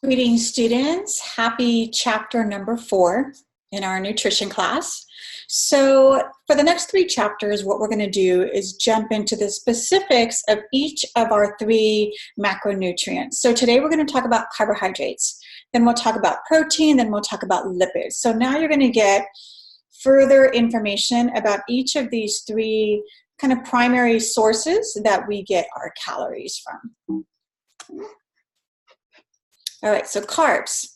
Greetings, students. Happy chapter number 4 in our nutrition class. So for the next 3 chapters, what we're going to do is jump into the specifics of each of our 3 macronutrients. So today we're going to talk about carbohydrates, then we'll talk about protein, then we'll talk about lipids. So now you're going to get further information about each of these 3 kind of primary sources that we get our calories from. All right, so carbs.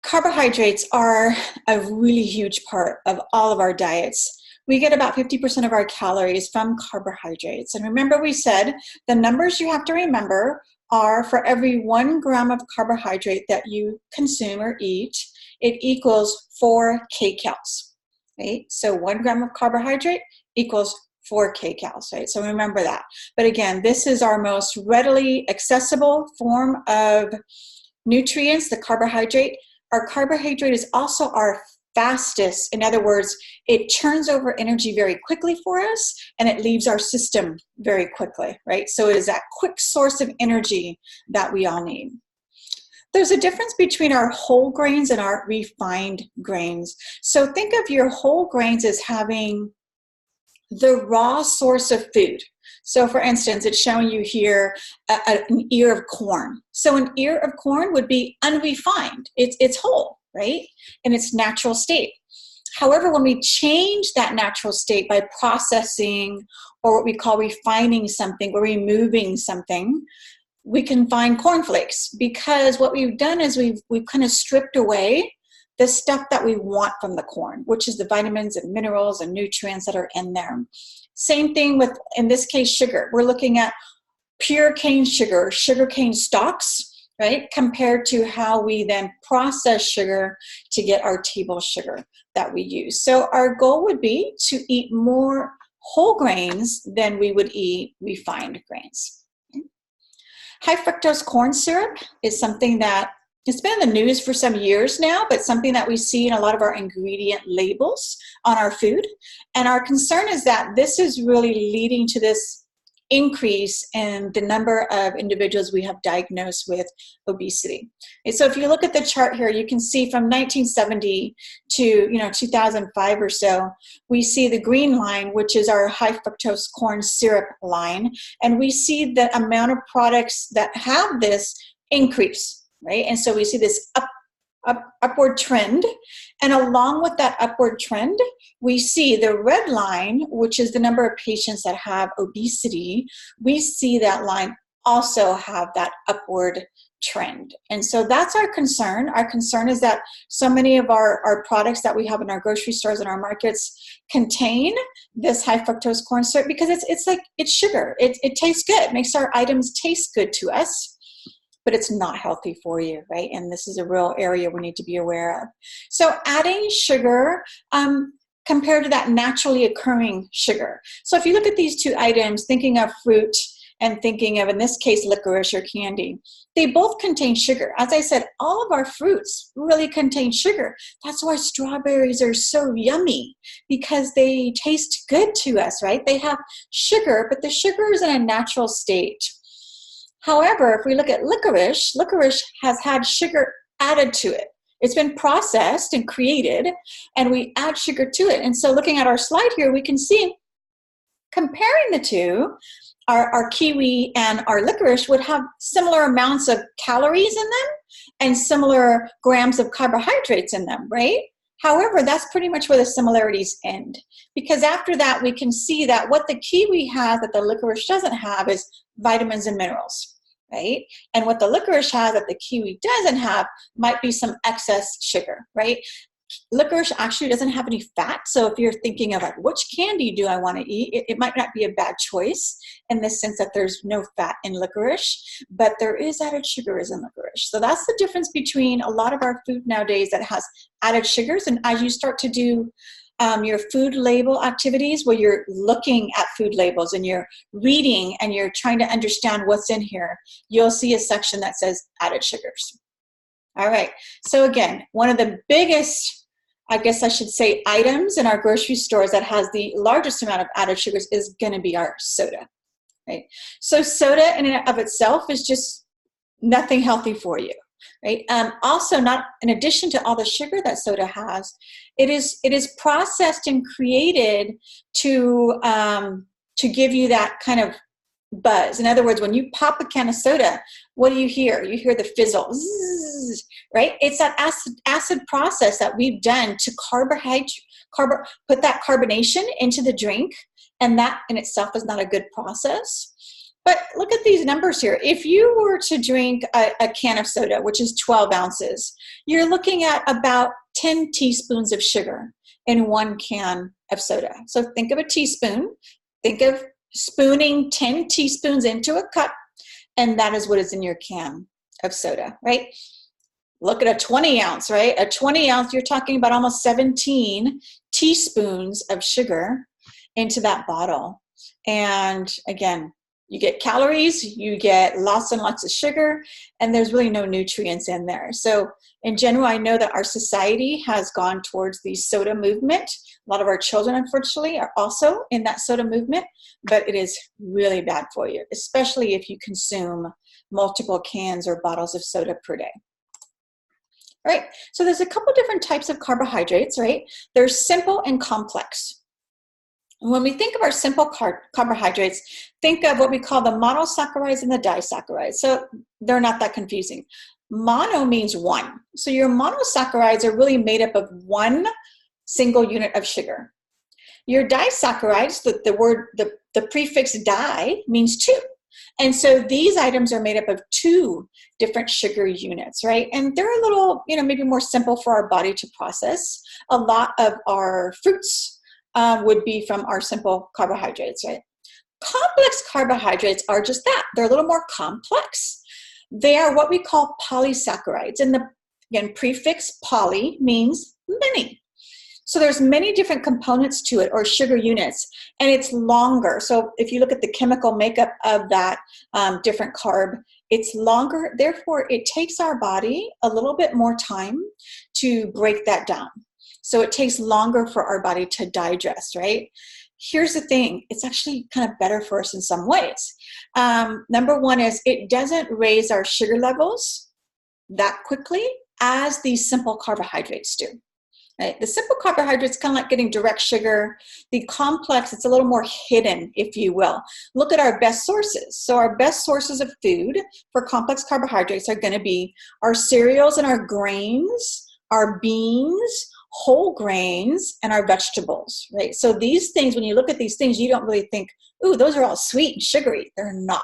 Carbohydrates are a really huge part of all of our diets. We get about 50% of our calories from carbohydrates. And remember, we said the numbers you have to remember are for every 1 gram of carbohydrate that you consume or eat, it equals 4 kcals, right? So 1 gram of carbohydrate equals 4 kcals, right? So remember that. But again, this is our most readily accessible form of nutrients, the carbohydrate. Our carbohydrate is also our fastest. In other words, it churns over energy very quickly for us, and it leaves our system very quickly, right? So it is that quick source of energy that we all need. There's a difference between our whole grains and our refined grains. So think of your whole grains as having the raw source of food. So for instance, it's showing you here an ear of corn. So an ear of corn would be unrefined. It's whole, right? In its natural state. However, when we change that natural state by processing or what we call refining something or removing something, we can find cornflakes, because what we've done is we've kind of stripped away the stuff that we want from the corn, which is the vitamins and minerals and nutrients that are in there. Same thing with, in this case, sugar. We're looking at pure cane sugar, sugar cane stalks, right? Compared to how we then process sugar to get our table sugar that we use. So our goal would be to eat more whole grains than we would eat refined grains. High fructose corn syrup is something that it's been in the news for some years now, but something that we see in a lot of our ingredient labels on our food. And our concern is that this is really leading to this increase in the number of individuals we have diagnosed with obesity. And so if you look at the chart here, you can see from 1970 to 2005 or so, we see the green line, which is our high fructose corn syrup line. And we see the amount of products that have this increase. Right? And so we see this upward trend. And along with that upward trend, we see the red line, which is the number of patients that have obesity. We see that line also have that upward trend. And so that's our concern. Our concern is that so many of our products that we have in our grocery stores and our markets contain this high fructose corn syrup because it's sugar. It tastes good. It makes our items taste good to us, but it's not healthy for you, right? And this is a real area we need to be aware of. So adding sugar compared to that naturally occurring sugar. So if you look at these 2 items, thinking of fruit and thinking of, in this case, licorice or candy, they both contain sugar. As I said, all of our fruits really contain sugar. That's why strawberries are so yummy, because they taste good to us, right? They have sugar, but the sugar is in a natural state. However, if we look at licorice, licorice has had sugar added to it. It's been processed and created, and we add sugar to it. And so looking at our slide here, we can see, comparing the 2, our kiwi and our licorice would have similar amounts of calories in them and similar grams of carbohydrates in them, right? However, that's pretty much where the similarities end, because after that, we can see that what the kiwi has that the licorice doesn't have is vitamins and minerals. Right? And what the licorice has that the kiwi doesn't have might be some excess sugar, right? Licorice actually doesn't have any fat. So if you're thinking of like, which candy do I want to eat? It might not be a bad choice in the sense that there's no fat in licorice, but there is added sugars in licorice. So that's the difference between a lot of our food nowadays that has added sugars. And as you start to do your food label activities where you're looking at food labels and you're reading and you're trying to understand what's in here, you'll see a section that says added sugars. All right. So again, one of the biggest, I guess I should say, items in our grocery stores that has the largest amount of added sugars is going to be our soda, right? So soda in and of itself is just nothing healthy for you. right? Also, not in addition to all the sugar that soda has, it is processed and created to give you that kind of buzz. In other words, when you pop a can of soda, what do you hear? You hear the fizzle, zzz, right? It's that acid process that we've done to put that carbonation into the drink, and that in itself is not a good process. But look at these numbers here. If you were to drink a can of soda, which is 12 ounces, you're looking at about 10 teaspoons of sugar in one can of soda. So think of a teaspoon. Think of spooning 10 teaspoons into a cup, and that is what is in your can of soda, right? Look at a 20 ounce, right? A 20 ounce, you're talking about almost 17 teaspoons of sugar into that bottle. And again, you get calories, you get lots and lots of sugar, and there's really no nutrients in there. So in general, I know that our society has gone towards the soda movement. A lot of our children, unfortunately, are also in that soda movement, but it is really bad for you, especially if you consume multiple cans or bottles of soda per day. All right, so there's a couple different types of carbohydrates, right? There's simple and complex. When we think of our simple carbohydrates, think of what we call the monosaccharides and the disaccharides. So they're not that confusing. Mono means one. So your monosaccharides are really made up of one single unit of sugar. Your disaccharides, the prefix di means two. And so these items are made up of two different sugar units, right? And they're a little, maybe more simple for our body to process. A lot of our fruits would be from our simple carbohydrates, right? Complex carbohydrates are just that. They're a little more complex. They are what we call polysaccharides. And again, prefix poly means many. So there's many different components to it, or sugar units, and it's longer. So if you look at the chemical makeup of that different carb, it's longer. Therefore, it takes our body a little bit more time to break that down. So it takes longer for our body to digest, right? Here's the thing. It's actually kind of better for us in some ways. Number one is it doesn't raise our sugar levels that quickly as these simple carbohydrates do. Right? The simple carbohydrates kind of like getting direct sugar. The complex, it's a little more hidden, if you will. Look at our best sources. So our best sources of food for complex carbohydrates are going to be our cereals and our grains, our beans, whole grains, and our vegetables, right? So these things, when you look at these things, you don't really think, ooh, those are all sweet and sugary. They're not.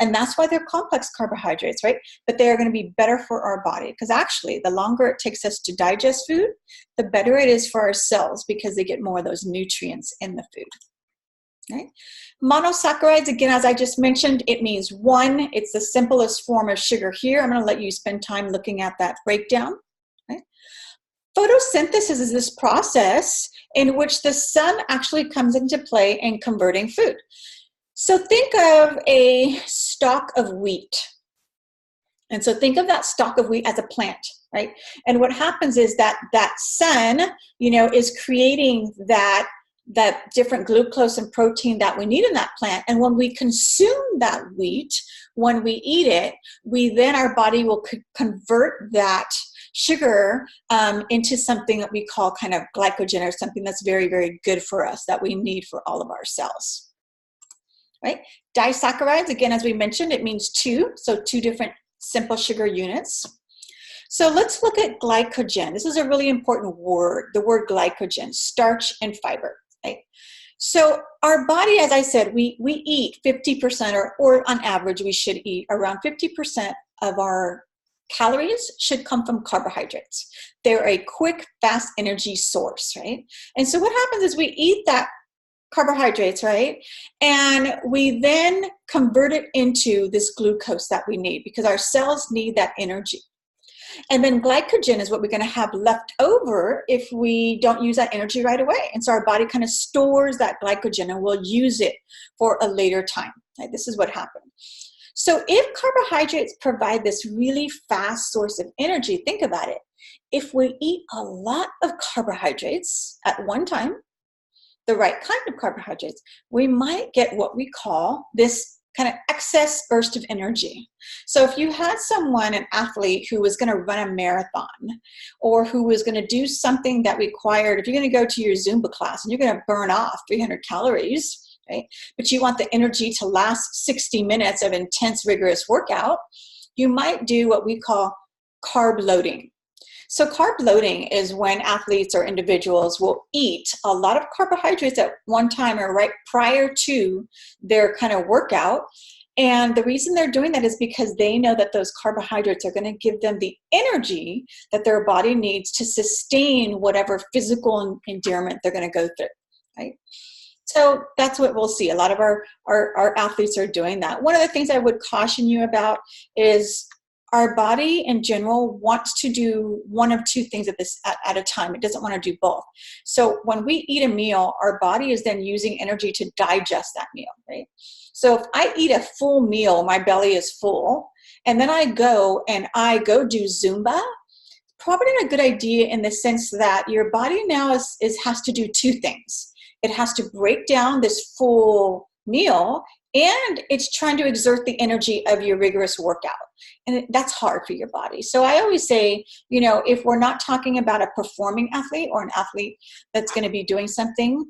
And that's why they're complex carbohydrates, right? But they are going to be better for our body, because actually the longer it takes us to digest food, the better it is for our cells, because they get more of those nutrients in the food. Right? Monosaccharides, again, as I just mentioned, it means one. It's the simplest form of sugar here. I'm going to let you spend time looking at that breakdown. Photosynthesis is this process in which the sun actually comes into play in converting food. So think of a stalk of wheat. And so think of that stalk of wheat as a plant, right? And what happens is that sun, is creating that different glucose and protein that we need in that plant. And when we consume that wheat, when we eat it, our body will convert that sugar into something that we call kind of glycogen, or something that's very, very good for us, that we need for all of our cells. Right? Disaccharides, again, as we mentioned, it means two, so two different simple sugar units. So let's look at glycogen. This is a really important word, the word glycogen, starch and fiber. Right? So our body, as I said, we eat 50%, or on average, we should eat around 50% of our calories should come from carbohydrates. They're a quick, fast energy source, right? And so what happens is we eat that carbohydrates, right? And we then convert it into this glucose that we need, because our cells need that energy. And then glycogen is what we're going to have left over if we don't use that energy right away. And so our body kind of stores that glycogen, and we'll use it for a later time. Right? This is what happens. So if carbohydrates provide this really fast source of energy, think about it. If we eat a lot of carbohydrates at one time, the right kind of carbohydrates, we might get what we call this kind of excess burst of energy. So if you had someone, an athlete who was going to run a marathon, or who was going to do something that required, if you're going to go to your Zumba class and you're going to burn off 300 calories, right? But you want the energy to last 60 minutes of intense, rigorous workout, you might do what we call carb loading. So carb loading is when athletes or individuals will eat a lot of carbohydrates at one time or right prior to their kind of workout. And the reason they're doing that is because they know that those carbohydrates are going to give them the energy that their body needs to sustain whatever physical endearment they're going to go through, right? So that's what we'll see. A lot of our athletes are doing that. One of the things I would caution you about is our body in general wants to do one of two things at a time. It doesn't want to do both. So when we eat a meal, our body is then using energy to digest that meal, right? So if I eat a full meal, my belly is full, and then I go do Zumba, probably not a good idea in the sense that your body now has to do two things. It has to break down this full meal, and it's trying to exert the energy of your rigorous workout. And that's hard for your body. So I always say, if we're not talking about a performing athlete or an athlete that's going to be doing something,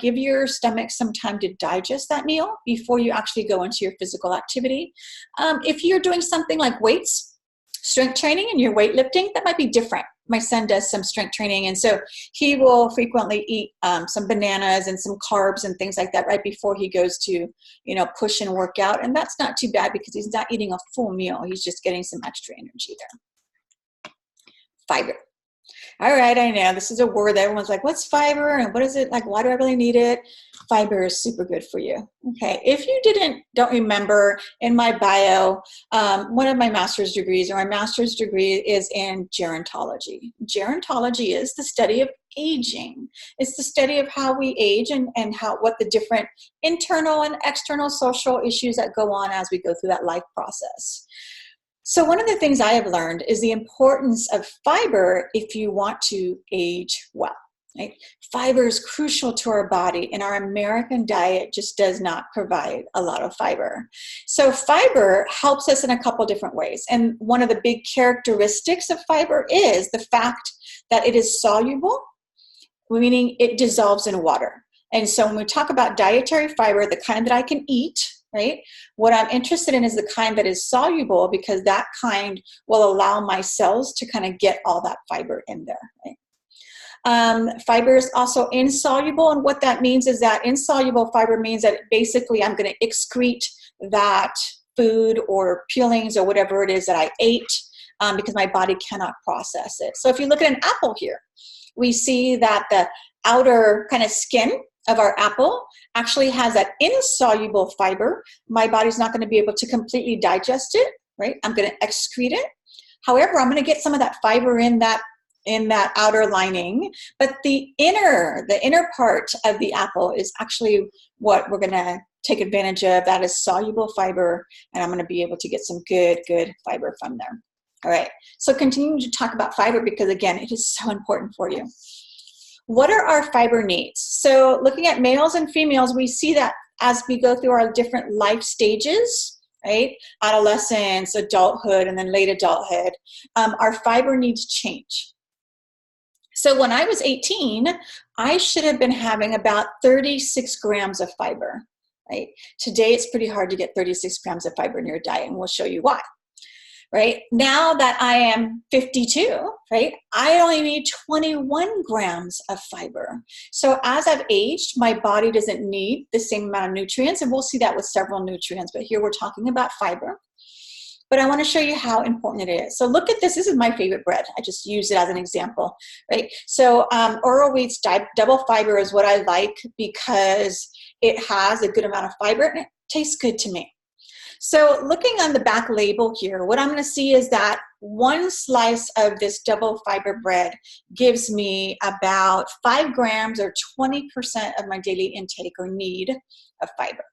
give your stomach some time to digest that meal before you actually go into your physical activity. If you're doing something like weights, strength training, and you're weightlifting, that might be different. My son does some strength training, and so he will frequently eat some bananas and some carbs and things like that right before he goes to, push and work out. And that's not too bad because he's not eating a full meal. He's just getting some extra energy there. Fiber. All right, I know this is a word that everyone's like, what's fiber and what is it? Like, why do I really need it? Fiber is super good for you. Okay, if you don't remember, in my bio, one of my master's degrees is in gerontology. Gerontology is the study of aging. It's the study of how we age and what the different internal and external social issues that go on as we go through that life process. So one of the things I have learned is the importance of fiber if you want to age well. Right? Fiber is crucial to our body, and our American diet just does not provide a lot of fiber. So fiber helps us in a couple different ways. And one of the big characteristics of fiber is the fact that it is soluble, meaning it dissolves in water. And so when we talk about dietary fiber, the kind that I can eat, right? What I'm interested in is the kind that is soluble, because that kind will allow my cells to kind of get all that fiber in there, right? Fiber is also insoluble, and what that means is that insoluble fiber means that basically I'm going to excrete that food or peelings or whatever it is that I ate because my body cannot process it. So if you look at an apple here, we see that the outer kind of skin of our apple actually has that insoluble fiber. My body's not going to be able to completely digest it, right? I'm going to excrete it. However, I'm going to get some of that fiber in that outer lining, but the inner part of the apple is actually what we're going to take advantage of. That is soluble fiber, and I'm going to be able to get some good fiber from there. All right, so continuing to talk about fiber, because again, it is so important for you. What are our fiber needs? So looking at males and females, we see that as we go through our different life stages, right? Adolescence, adulthood, and then late adulthood, our fiber needs change. So when I was 18, I should have been having about 36 grams of fiber, right? Today, it's pretty hard to get 36 grams of fiber in your diet, and we'll show you why. Right? Now that I am 52, right, I only need 21 grams of fiber. So as I've aged, my body doesn't need the same amount of nutrients, and we'll see that with several nutrients, but here we're talking about fiber. But I want to show you how important it is. So look at this. This is my favorite bread. I just use it as an example, right? So Oro Wheat's double fiber is what I like because it has a good amount of fiber and it tastes good to me. So looking on the back label here, what I'm going to see is that one slice of this double fiber bread gives me about 5 grams or 20% of my daily intake or need of fiber.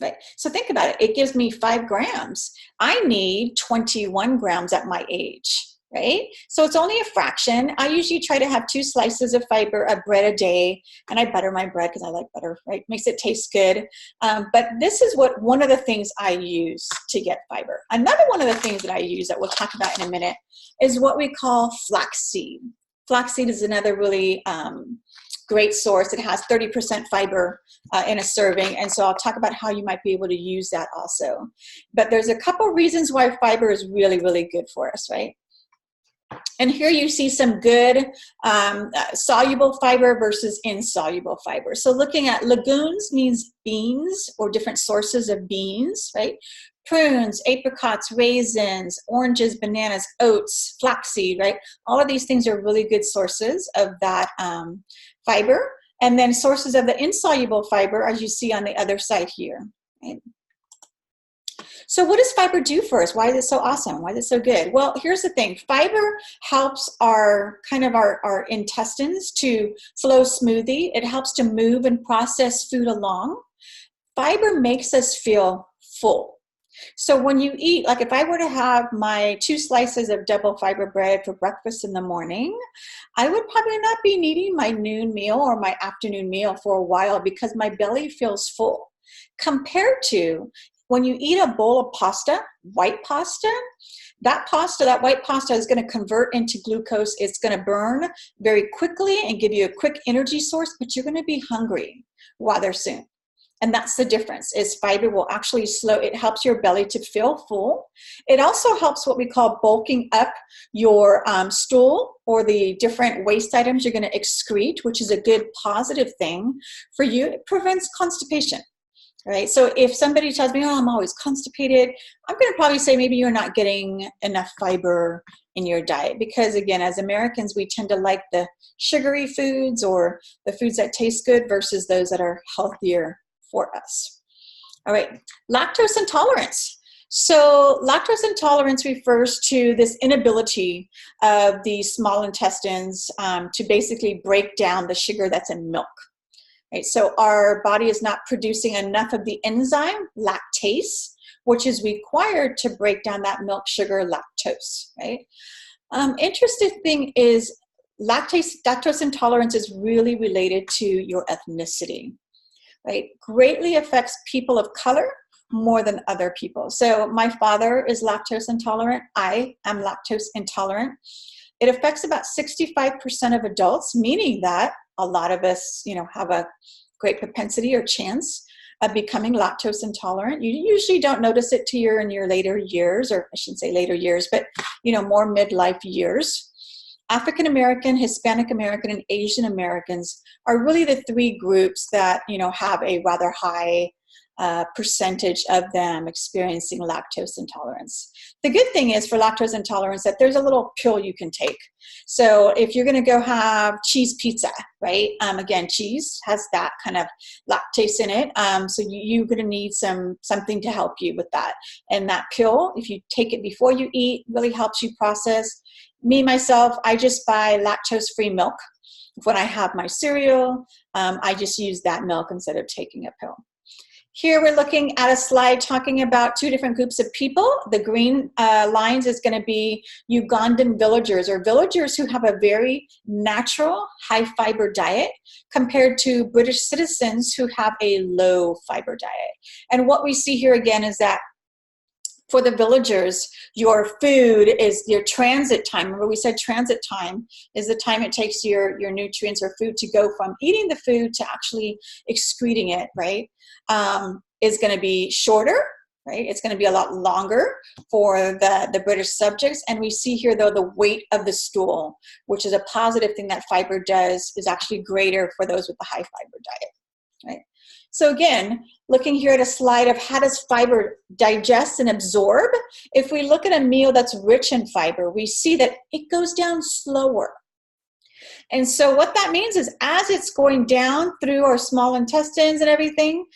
Right? So think about it. It gives me 5 grams. I need 21 grams at my age. right? So it's only a fraction. I usually try to have 2 slices of bread a day, and I butter my bread because I like butter, right? Makes it taste good. But this is one of the things I use to get fiber. Another one of the things that I use that we'll talk about in a minute is what we call flaxseed. Flaxseed is another really great source. It has 30% fiber in a serving, and so I'll talk about how you might be able to use that also. But there's a couple reasons why fiber is really, really good for us, right? And here you see some good soluble fiber versus insoluble fiber. So looking at legumes means beans or different sources of beans, right? Prunes, apricots, raisins, oranges, bananas, oats, flaxseed, right? All of these things are really good sources of that fiber. And then sources of the insoluble fiber, as you see on the other side here, right? So what does fiber do for us? Why is it so awesome? Why is it so good? Well, here's the thing. Fiber helps our intestines to flow smoothly. It helps to move and process food along. Fiber makes us feel full. So when you eat, like if I were to have my 2 slices of double fiber bread for breakfast in the morning, I would probably not be needing my noon meal or my afternoon meal for a while because my belly feels full. Compared to when you eat a bowl of pasta, white pasta, that white pasta is going to convert into glucose. It's going to burn very quickly and give you a quick energy source, but you're going to be hungry rather soon. And that's the difference, is fiber will actually it helps your belly to feel full. It also helps what we call bulking up your stool or the different waste items you're going to excrete, which is a good positive thing for you. It prevents constipation. Right. So if somebody tells me, oh, I'm always constipated, I'm going to probably say maybe you're not getting enough fiber in your diet because, again, as Americans, we tend to like the sugary foods or the foods that taste good versus those that are healthier for us. All right. Lactose intolerance. So lactose intolerance refers to this inability of the small intestines to basically break down the sugar that's in milk. Right, so our body is not producing enough of the enzyme, lactase, which is required to break down that milk sugar, lactose, right? Interesting thing is lactose intolerance is really related to your ethnicity, right? Greatly affects people of color more than other people. So my father is lactose intolerant. I am lactose intolerant. It affects about 65% of adults, meaning that a lot of us, have a great propensity or chance of becoming lactose intolerant. You usually don't notice it till you're in your later years, or I shouldn't say later years, but, more midlife years. African American, Hispanic American, and Asian Americans are really the 3 groups that, have a rather high percentage of them experiencing lactose intolerance. The good thing is for lactose intolerance that there's a little pill you can take. So if you're going to go have cheese pizza, right? Again, cheese has that kind of lactase in it. So you're going to need something to help you with that. And that pill, if you take it before you eat, really helps you process. Myself, I just buy lactose-free milk. When I have my cereal, I just use that milk instead of taking a pill. Here we're looking at a slide talking about 2 different groups of people. The green lines is going to be Ugandan villagers, or villagers who have a very natural high fiber diet compared to British citizens who have a low fiber diet. And what we see here again is that for the villagers, your food is your transit time. Remember we said transit time is the time it takes your nutrients or food to go from eating the food to actually excreting it, right? Is going to be shorter, right? It's going to be a lot longer for the British subjects. And we see here, though, the weight of the stool, which is a positive thing that fiber does, is actually greater for those with the high fiber diet, right? So again, looking here at a slide of how does fiber digest and absorb, if we look at a meal that's rich in fiber, we see that it goes down slower. And so what that means is as it's going down through our small intestines and everything,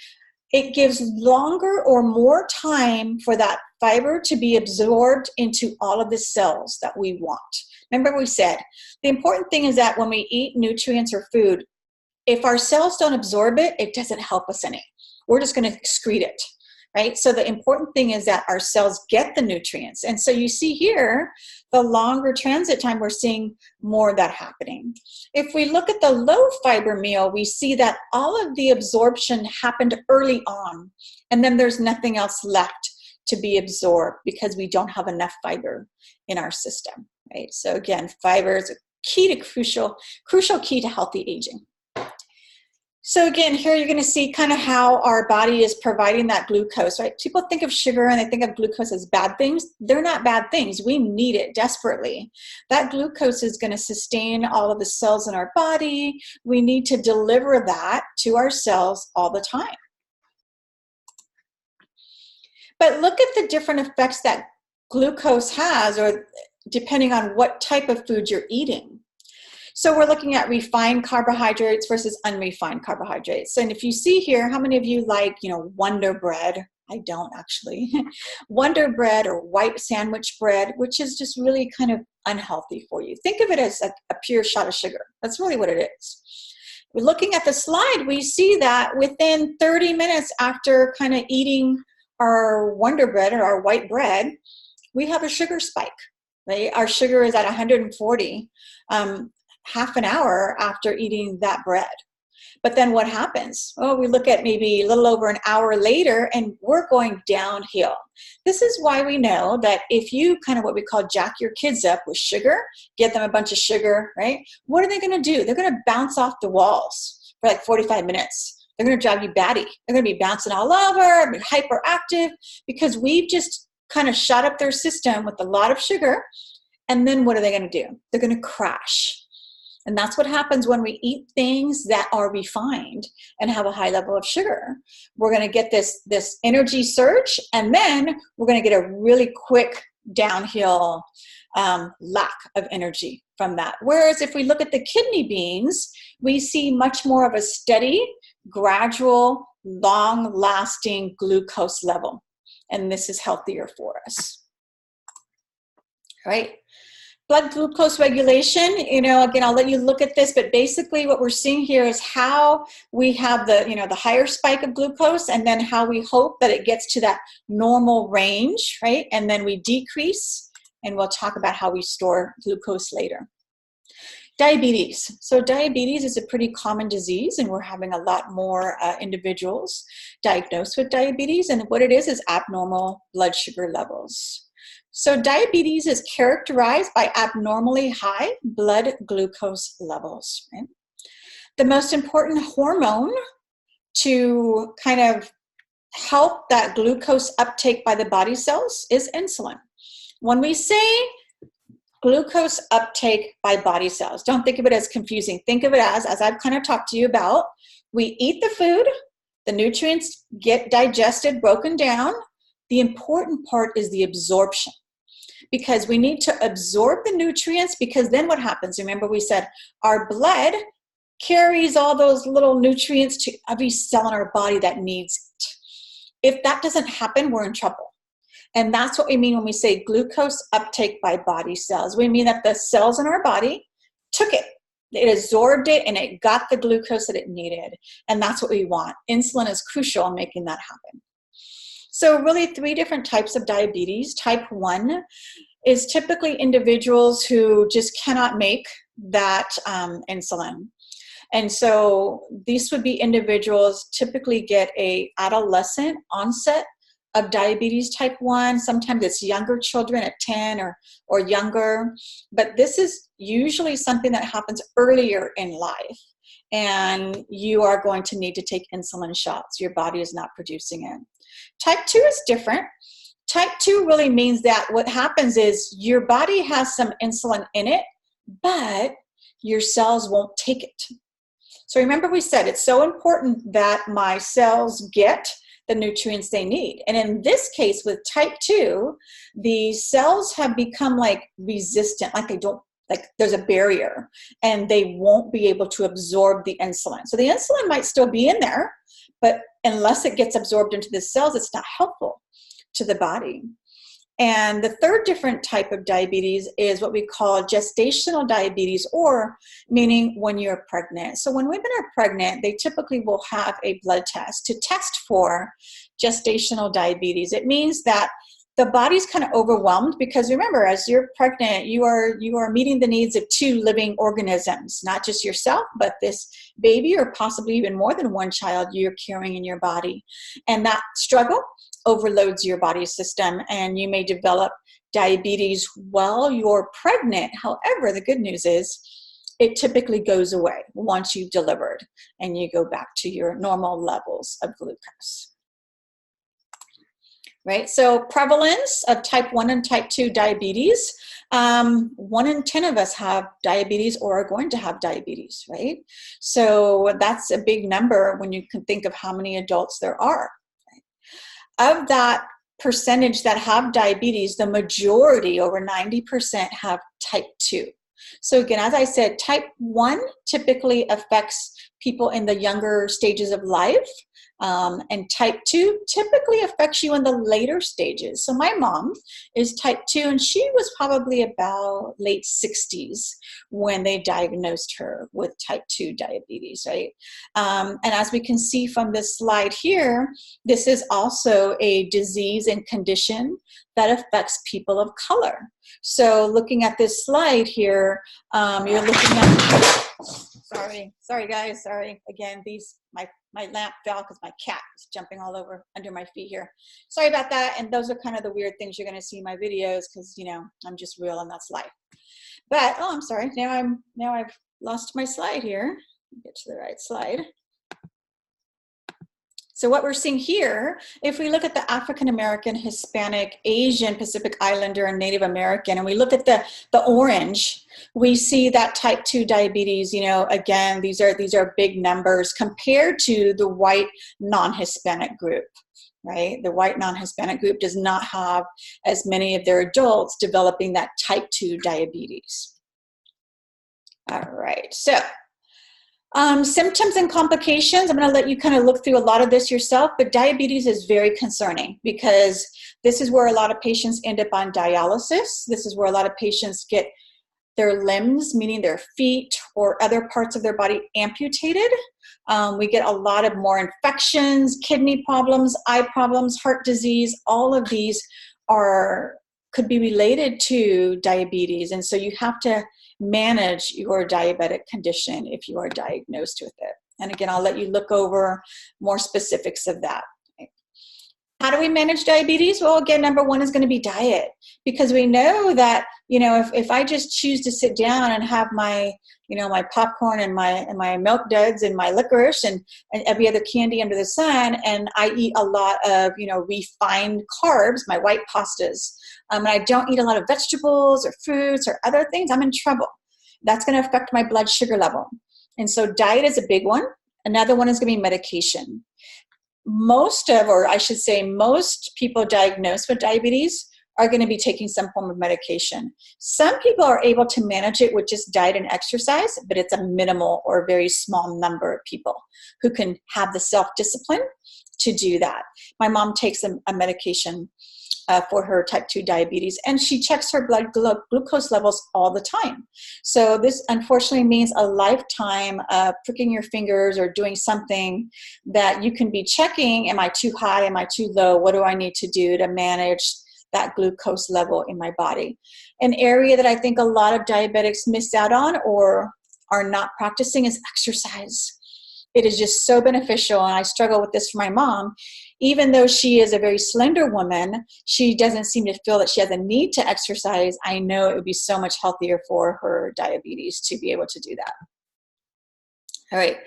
it gives longer or more time for that fiber to be absorbed into all of the cells that we want. Remember we said, the important thing is that when we eat nutrients or food, if our cells don't absorb it, it doesn't help us any. We're just going to excrete it, right? So the important thing is that our cells get the nutrients. And so you see here, the longer transit time, we're seeing more of that happening. If we look at the low fiber meal, we see that all of the absorption happened early on, and then there's nothing else left to be absorbed because we don't have enough fiber in our system, right? So again, fiber is a key to crucial key to healthy aging. So again, here you're going to see kind of how our body is providing that glucose, right? People think of sugar and they think of glucose as bad things. They're not bad things. We need it desperately. That glucose is going to sustain all of the cells in our body. We need to deliver that to our cells all the time. But look at the different effects that glucose has, or depending on what type of food you're eating. So we're looking at refined carbohydrates versus unrefined carbohydrates. And if you see here, how many of you like, Wonder Bread? I don't actually. Wonder Bread or white sandwich bread, which is just really kind of unhealthy for you. Think of it as a pure shot of sugar. That's really what it is. We're looking at the slide, we see that within 30 minutes after kind of eating our Wonder Bread or our white bread, we have a sugar spike, right? Our sugar is at 140. Half an hour after eating that bread. But then what happens? Oh, we look at maybe a little over an hour later and we're going downhill. This is why we know that if you kind of what we call jack your kids up with sugar, get them a bunch of sugar, right? What are they going to do? They're going to bounce off the walls for like 45 minutes. They're going to drive you batty. They're going to be bouncing all over, be hyperactive, because we've just kind of shot up their system with a lot of sugar. And then what are they going to do? They're going to crash. And that's what happens when we eat things that are refined and have a high level of sugar. We're going to get this energy surge, and then we're going to get a really quick downhill lack of energy from that. Whereas if we look at the kidney beans, we see much more of a steady, gradual, long-lasting glucose level. And this is healthier for us. All right. Blood glucose regulation, again, I'll let you look at this, but basically what we're seeing here is how we have the higher spike of glucose, and then how we hope that it gets to that normal range, right? And then we decrease, and we'll talk about how we store glucose later. Diabetes. So diabetes is a pretty common disease, and we're having a lot more individuals diagnosed with diabetes, and what it is abnormal blood sugar levels. So diabetes is characterized by abnormally high blood glucose levels. Right? The most important hormone to kind of help that glucose uptake by the body cells is insulin. When we say glucose uptake by body cells, don't think of it as confusing. Think of it as I've kind of talked to you about, we eat the food, the nutrients get digested, broken down. The important part is the absorption, because we need to absorb the nutrients, because then what happens? Remember we said our blood carries all those little nutrients to every cell in our body that needs it. If that doesn't happen, we're in trouble. And that's what we mean when we say glucose uptake by body cells. We mean that the cells in our body took it. It absorbed it and it got the glucose that it needed. And that's what we want. Insulin is crucial in making that happen. So really 3 different types of diabetes. Type 1 is typically individuals who just cannot make that insulin. And so these would be individuals typically get a adolescent onset of diabetes type 1. Sometimes it's younger children at 10 or younger, but this is usually something that happens earlier in life. And you are going to need to take insulin shots. Your body is not producing it. Type 2 is different. Type 2 really means that what happens is your body has some insulin in it, but your cells won't take it. So remember we said it's so important that my cells get the nutrients they need. And in this case with type 2, the cells have become like resistant, like there's a barrier, and they won't be able to absorb the insulin. So the insulin might still be in there, but unless it gets absorbed into the cells, it's not helpful to the body. And the third different type of diabetes is what we call gestational diabetes, or meaning when you're pregnant. So when women are pregnant, they typically will have a blood test to test for gestational diabetes. It means that the body's kind of overwhelmed, because remember, as you're pregnant, you are meeting the needs of two living organisms, not just yourself, but this baby, or possibly even more than one child you're carrying in your body. And that struggle overloads your body system, and you may develop diabetes while you're pregnant. However, the good news is it typically goes away once you've delivered and you go back to your normal levels of glucose. Right, so prevalence of type 1 and type 2 diabetes, 1 in 10 of us have diabetes or are going to have diabetes, right? So that's a big number when you can think of how many adults there are. Right? Of that percentage that have diabetes, the majority, over 90%, have type 2. So again, as I said, type 1 typically affects people in the younger stages of life. And type 2 typically affects you in the later stages. So my mom is type 2, and she was probably about late 60s when they diagnosed her with type 2 diabetes, right? And as we can see from this slide here, this is also a disease and condition that affects people of color. So looking at this slide here, you're looking at, sorry guys, sorry. Again, my lamp fell because my cat is jumping all over under my feet here. Sorry about that. And those are kind of the weird things you're going to see in my videos, because, you know, I'm just real and that's life. But, oh, I'm sorry. Now I've lost my slide here. Get to the right slide. So what we're seeing here, if we look at the African American, Hispanic, Asian, Pacific Islander, and Native American, and we look at the orange, we see that type 2 diabetes, you know, again, these are big numbers compared to the white non-Hispanic group, right? The white non-Hispanic group does not have as many of their adults developing that type 2 diabetes. All right, so symptoms and complications. I'm going to let you kind of look through a lot of this yourself, but diabetes is very concerning, because this is where a lot of patients end up on dialysis. This is where a lot of patients get their limbs, meaning their feet or other parts of their body, amputated. We get a lot of more infections, kidney problems, eye problems, heart disease. All of these could be related to diabetes, and so you have to manage your diabetic condition if you are diagnosed with it. And again, I'll let you look over more specifics of that. How do we manage diabetes? Well, again, number one is going to be diet, because we know that, you know, if I just choose to sit down and have my, you know, my popcorn and my milk duds and my licorice and every other candy under the sun, and I eat a lot of, you know, refined carbs, my white pastas, and I don't eat a lot of vegetables or fruits or other things, I'm in trouble. That's going to affect my blood sugar level. And so diet is a big one. Another one is going to be medication. Most people diagnosed with diabetes are going to be taking some form of medication. Some people are able to manage it with just diet and exercise, but it's a minimal or very small number of people who can have the self-discipline to do that. My mom takes a medication for her type 2 diabetes, and she checks her blood glucose levels all the time. So this unfortunately means a lifetime of pricking your fingers or doing something that you can be checking. Am I too high? Am I too low? What do I need to do to manage that glucose level in my body? An area that I think a lot of diabetics miss out on or are not practicing is exercise. It is just so beneficial, and I struggle with this for my mom. Even though she is a very slender woman, she doesn't seem to feel that she has a need to exercise. I know it would be so much healthier for her diabetes to be able to do that. All right,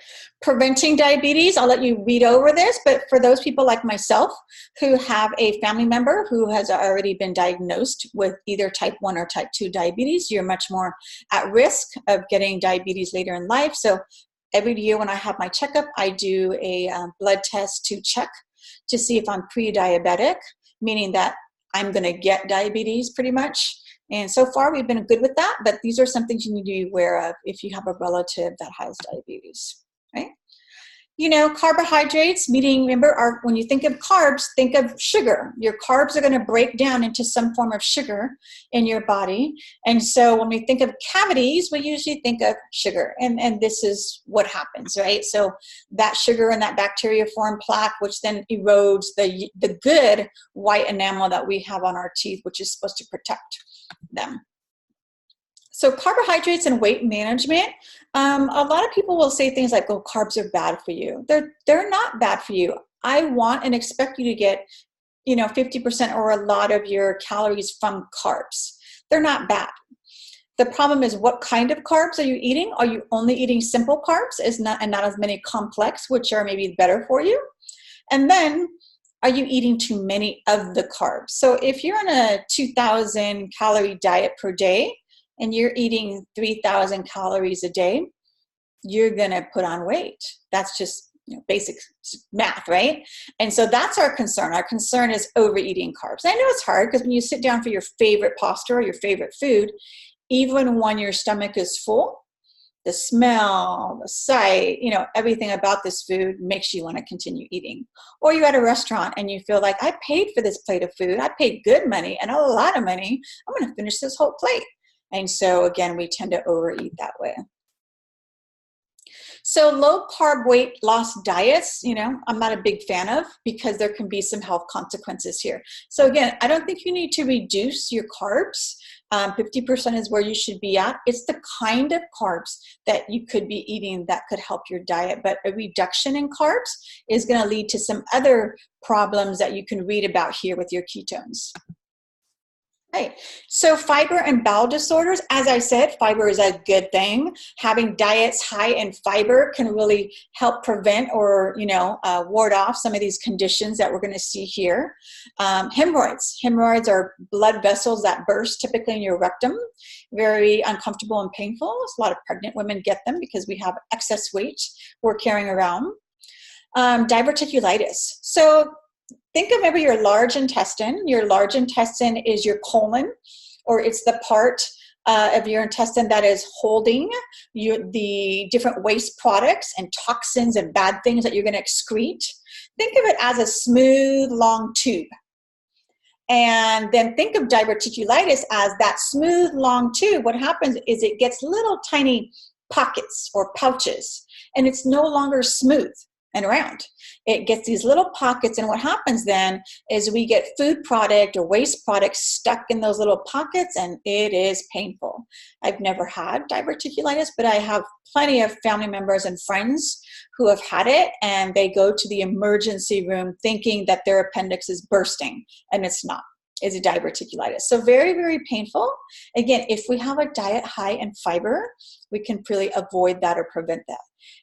preventing diabetes, I'll let you read over this, but for those people like myself who have a family member who has already been diagnosed with either type 1 or type 2 diabetes, you're much more at risk of getting diabetes later in life. So every year when I have my checkup, I do a blood test to check to see if I'm pre-diabetic, meaning that I'm going to get diabetes pretty much. And so far we've been good with that, but these are some things you need to be aware of if you have a relative that has diabetes, right? Carbohydrates, meaning, remember, when you think of carbs, think of sugar. Your carbs are going to break down into some form of sugar in your body. And so when we think of cavities, we usually think of sugar. And this is what happens, right? So that sugar and that bacteria form plaque, which then erodes the good white enamel that we have on our teeth, which is supposed to protect them. So carbohydrates and weight management, a lot of people will say things like, oh, carbs are bad for you. They're not bad for you. I want and expect you to get, 50% or a lot of your calories from carbs. They're not bad. The problem is, what kind of carbs are you eating? Are you only eating simple carbs and not as many complex, which are maybe better for you? And then, are you eating too many of the carbs? So if you're on a 2,000 calorie diet per day, and you're eating 3,000 calories a day, you're gonna put on weight. That's just basic math, right? And so that's our concern. Our concern is overeating carbs. I know it's hard because when you sit down for your favorite pasta or your favorite food, even when your stomach is full, the smell, the sight, everything about this food makes you want to continue eating. Or you're at a restaurant and you feel like, I paid for this plate of food. I paid good money and a lot of money. I'm going to finish this whole plate. And so, again, we tend to overeat that way. So low carb weight loss diets, I'm not a big fan of because there can be some health consequences here. So again, I don't think you need to reduce your carbs. 50% is where you should be at. It's the kind of carbs that you could be eating that could help your diet. But a reduction in carbs is going to lead to some other problems that you can read about here with your ketones. Right. So fiber and bowel disorders, as I said, fiber is a good thing. Having diets high in fiber can really help prevent or, ward off some of these conditions that we're going to see here. Hemorrhoids. Hemorrhoids are blood vessels that burst typically in your rectum. Very uncomfortable and painful. A lot of pregnant women get them because we have excess weight we're carrying around. Diverticulitis. So think of maybe your large intestine. Your large intestine is your colon, or it's the part of your intestine that is holding the different waste products and toxins and bad things that you're going to excrete. Think of it as a smooth, long tube. And then think of diverticulitis as that smooth, long tube. What happens is it gets little tiny pockets or pouches, and it's no longer smooth and round. It gets these little pockets, and what happens then is we get food product or waste products stuck in those little pockets, and it is painful. I've never had diverticulitis, but I have plenty of family members and friends who have had it, and they go to the emergency room thinking that their appendix is bursting, and it's not. It's a diverticulitis. So very, very painful. Again, if we have a diet high in fiber, we can really avoid that or prevent that.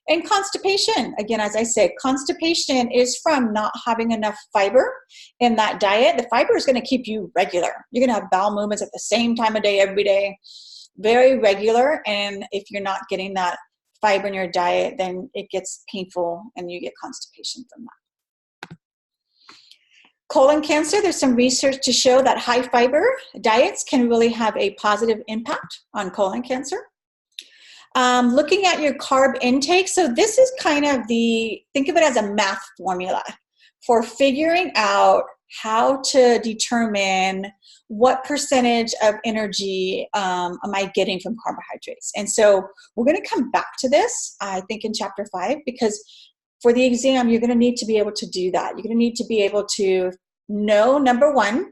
And constipation, again, as I said, constipation is from not having enough fiber in that diet. The fiber is going to keep you regular. You're going to have bowel movements at the same time of day every day, very regular. And if you're not getting that fiber in your diet, then it gets painful and you get constipation from that. Colon cancer, there's some research to show that high fiber diets can really have a positive impact on colon cancer. Looking at your carb intake, so this is kind of think of it as a math formula for figuring out how to determine what percentage of energy am I getting from carbohydrates. And so we're going to come back to this, I think, in chapter 5, because for the exam, you're going to need to be able to do that. You're going to need to be able to know, number one,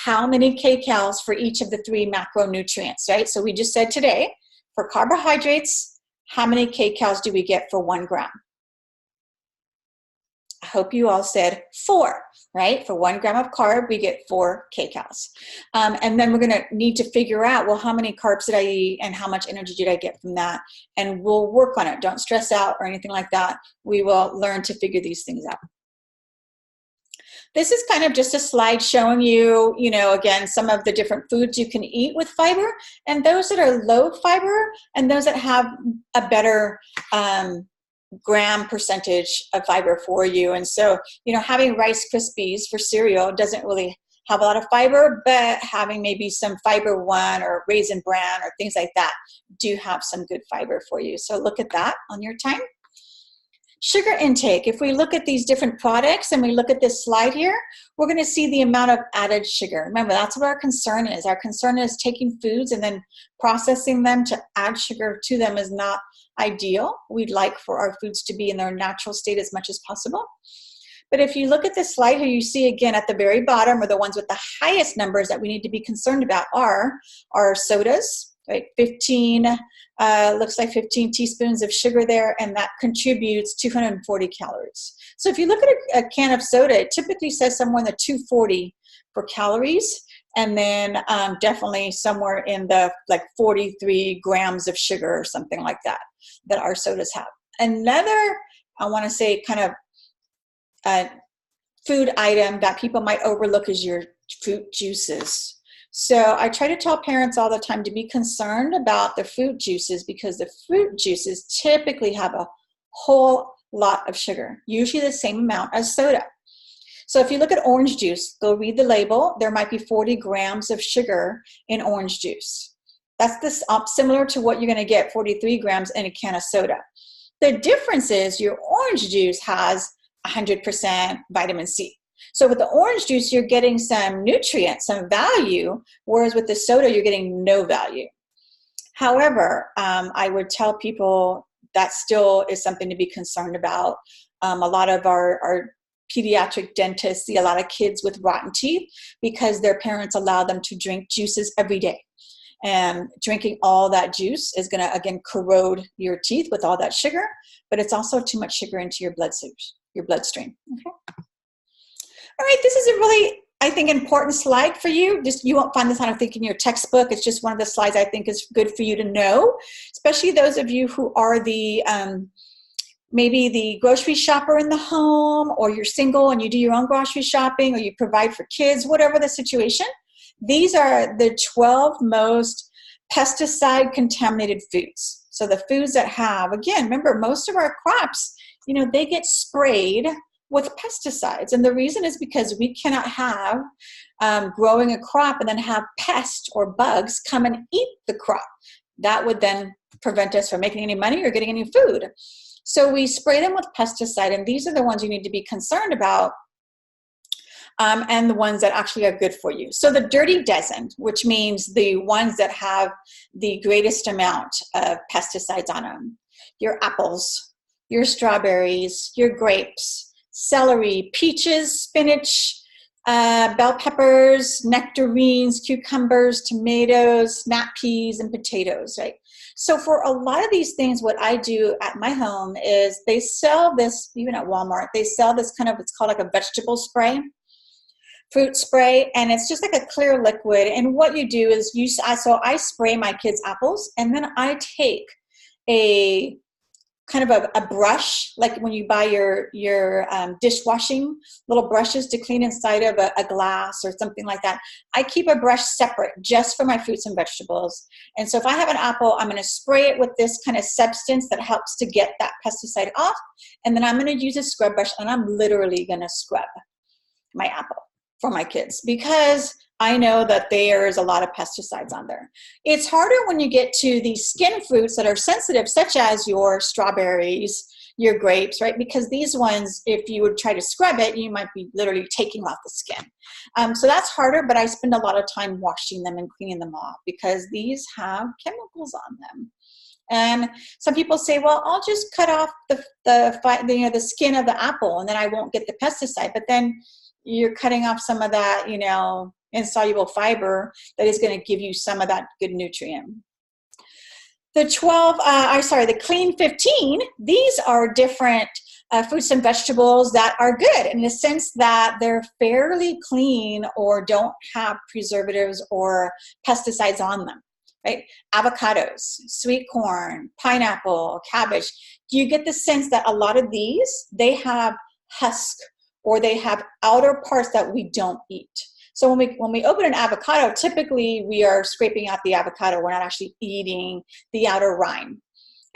how many kcals for each of the 3 macronutrients, right? So we just said today, for carbohydrates, how many kcals do we get for 1 gram? I hope you all said 4, right? For 1 gram of carb, we get 4 kcals. And then we're going to need to figure out, well, how many carbs did I eat and how much energy did I get from that? And we'll work on it. Don't stress out or anything like that. We will learn to figure these things out. This is kind of just a slide showing you, again, some of the different foods you can eat with fiber, and those that are low fiber and those that have a better gram percentage of fiber for you. And so, having Rice Krispies for cereal doesn't really have a lot of fiber, but having maybe some Fiber One or Raisin Bran or things like that do have some good fiber for you. So look at that on your time. Sugar intake. If we look at these different products and we look at this slide here, we're going to see the amount of added sugar. Remember, that's what our concern is. Our concern is taking foods and then processing them to add sugar to them is not ideal. We'd like for our foods to be in their natural state as much as possible. But if you look at this slide here, you see again at the very bottom are the ones with the highest numbers that we need to be concerned about are our sodas, right? 15, looks like 15 teaspoons of sugar there, and that contributes 240 calories. So if you look at a can of soda, it typically says somewhere in the 240 for calories, and then definitely somewhere in the like 43 grams of sugar or something like that, that our sodas have. Another, I want to say kind of food item that people might overlook is your fruit juices. So I try to tell parents all the time to be concerned about the fruit juices because the fruit juices typically have a whole lot of sugar, usually the same amount as soda. So if you look at orange juice, go read the label. There might be 40 grams of sugar in orange juice. That's this similar to what you're going to get 43 grams in a can of soda. The difference is your orange juice has 100% vitamin C. So with the orange juice, you're getting some nutrients, some value, whereas with the soda, you're getting no value. However, I would tell people that still is something to be concerned about. A lot of our pediatric dentists see a lot of kids with rotten teeth because their parents allow them to drink juices every day. And drinking all that juice is going to, again, corrode your teeth with all that sugar, but it's also too much sugar into your bloodstream. Okay. All right, this is a really, I think, important slide for you. You won't find this, I don't think, in your textbook. It's just one of the slides I think is good for you to know, especially those of you who are the maybe the grocery shopper in the home, or you're single and you do your own grocery shopping, or you provide for kids, whatever the situation. These are the 12 most pesticide contaminated foods. So the foods that have, again, remember, most of our crops, they get sprayed with pesticides. And the reason is because we cannot have growing a crop and then have pests or bugs come and eat the crop. That would then prevent us from making any money or getting any food. So we spray them with pesticide, and these are the ones you need to be concerned about, and the ones that actually are good for you. So the dirty dozen, which means the ones that have the greatest amount of pesticides on them, your apples, your strawberries, your grapes, celery, peaches, spinach, bell peppers, nectarines, cucumbers, tomatoes, snap peas, and potatoes, right? So for a lot of these things, what I do at my home is they sell this, even at Walmart, they sell this kind of, it's called like a vegetable spray, fruit spray, and it's just like a clear liquid. And what you do is so I spray my kids' apples, and then I take a kind of a brush, like when you buy your dishwashing little brushes to clean inside of a glass or something like that. I keep a brush separate just for my fruits and vegetables. And so if I have an apple, I'm going to spray it with this kind of substance that helps to get that pesticide off. And then I'm going to use a scrub brush, and I'm literally going to scrub my apple for my kids because I know that there's a lot of pesticides on there. It's harder when you get to the skin fruits that are sensitive, such as your strawberries, your grapes, right? Because these ones, if you would try to scrub it, you might be literally taking off the skin. So that's harder, but I spend a lot of time washing them and cleaning them off because these have chemicals on them. And some people say, well, I'll just cut off the skin of the apple and then I won't get the pesticide. But then you're cutting off some of that, insoluble fiber that is going to give you some of that good nutrient. The clean 15, these are different fruits and vegetables that are good in the sense that they're fairly clean or don't have preservatives or pesticides on them, right? Avocados, sweet corn, pineapple, cabbage. Do you get the sense that a lot of these, they have husk or they have outer parts that we don't eat? So when we open an avocado, typically we are scraping out the avocado. We're not actually eating the outer rind.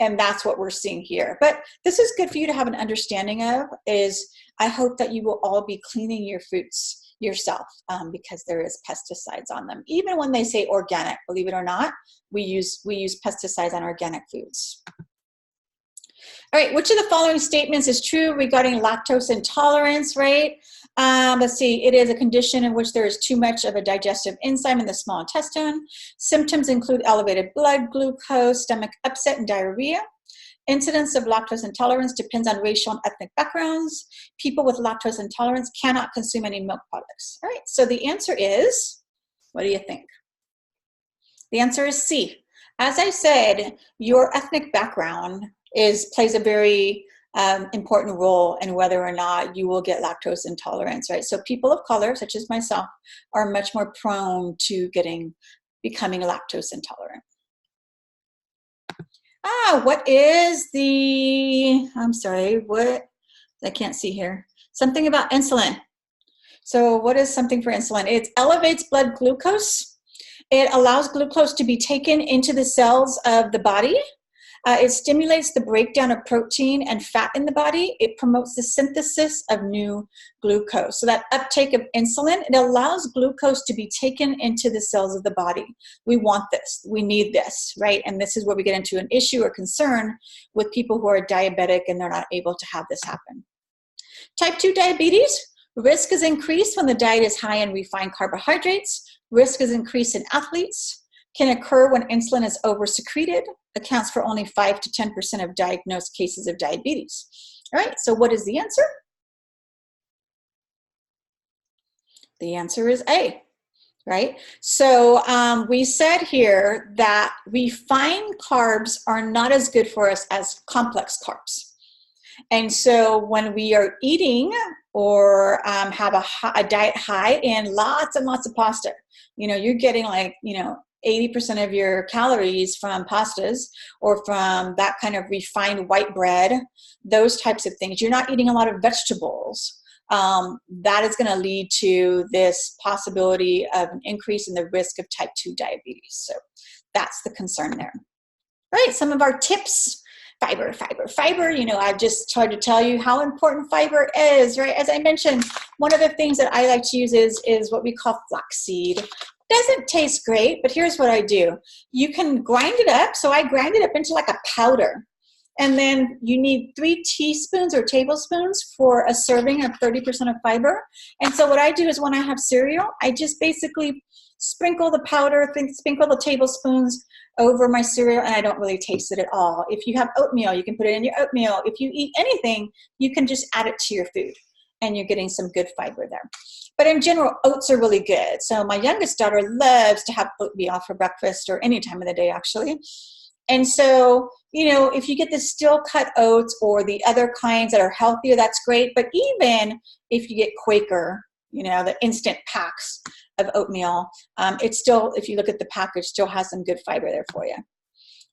And that's what we're seeing here. But this is good for you to have an understanding of, is I hope that you will all be cleaning your fruits yourself because there is pesticides on them. Even when they say organic, believe it or not, we use pesticides on organic foods. All right, which of the following statements is true regarding lactose intolerance, right? Let's see, it is a condition in which there is too much of a digestive enzyme in the small intestine. Symptoms include elevated blood glucose, stomach upset, and diarrhea. Incidence of lactose intolerance depends on racial and ethnic backgrounds. People with lactose intolerance cannot consume any milk products. All right, so the answer is, what do you think? The answer is C. As I said, your ethnic background plays a very important role in whether or not you will get lactose intolerance, right? So people of color, such as myself, are much more prone to becoming lactose intolerant. What is I'm sorry, what? I can't see here. Something about insulin. So what is something for insulin? It elevates blood glucose. It allows glucose to be taken into the cells of the body. It stimulates the breakdown of protein and fat in the body. It promotes the synthesis of new glucose. So that uptake of insulin, it allows glucose to be taken into the cells of the body. We want this. We need this, right? And this is where we get into an issue or concern with people who are diabetic and they're not able to have this happen. Type 2 diabetes, risk is increased when the diet is high in refined carbohydrates. Risk is increased in athletes. Can occur when insulin is over-secreted, accounts for only 5 to 10% of diagnosed cases of diabetes. All right, so what is the answer? The answer is A, right? So we said here that refined carbs are not as good for us as complex carbs. And so when we are eating or have a diet high in lots and lots of pasta, you're getting 80% of your calories from pastas or from that kind of refined white bread, those types of things. You're not eating a lot of vegetables. That is going to lead to this possibility of an increase in the risk of type 2 diabetes. So that's the concern there. All right, some of our tips. Fiber. I've just tried to tell you how important fiber is, right? As I mentioned, one of the things that I like to use is what we call flaxseed. Doesn't taste great, but here's what I do. You can grind it up. So I grind it up into like a powder. And then you need 3 teaspoons or tablespoons for a serving of 30% of fiber. And so what I do is when I have cereal, I just basically sprinkle the powder, sprinkle the tablespoons over my cereal, and I don't really taste it at all. If you have oatmeal, you can put it in your oatmeal. If you eat anything, you can just add it to your food, and you're getting some good fiber there. But in general, oats are really good. So my youngest daughter loves to have oatmeal for breakfast or any time of the day, actually. And so, if you get the still cut oats or the other kinds that are healthier, that's great. But even if you get Quaker, the instant packs of oatmeal, it's still, if you look at the package, still has some good fiber there for you.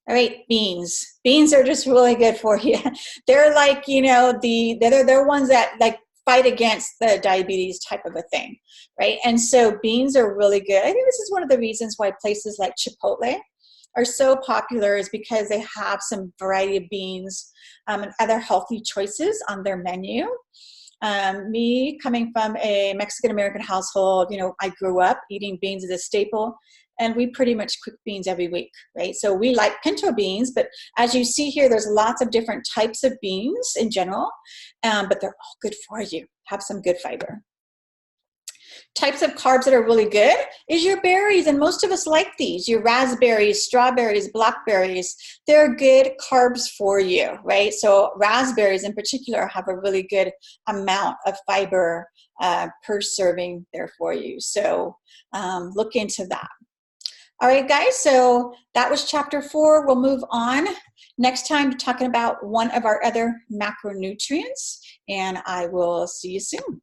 All right, beans. Beans are just really good for you. They're like, they're ones that fight against the diabetes type of a thing, right? And so beans are really good. I think this is one of the reasons why places like Chipotle are so popular, is because they have some variety of beans and other healthy choices on their menu. Me coming from a Mexican American household, I grew up eating beans as a staple, and we pretty much cook beans every week, right? So we like pinto beans, but as you see here, there's lots of different types of beans in general, but they're all good for you. Have some good fiber. Types of carbs that are really good is your berries, and most of us like these. Your raspberries, strawberries, blackberries, they're good carbs for you, right? So raspberries in particular have a really good amount of fiber per serving there for you. So look into that. All right, guys, so that was chapter 4. We'll move on next time talking about one of our other macronutrients, and I will see you soon.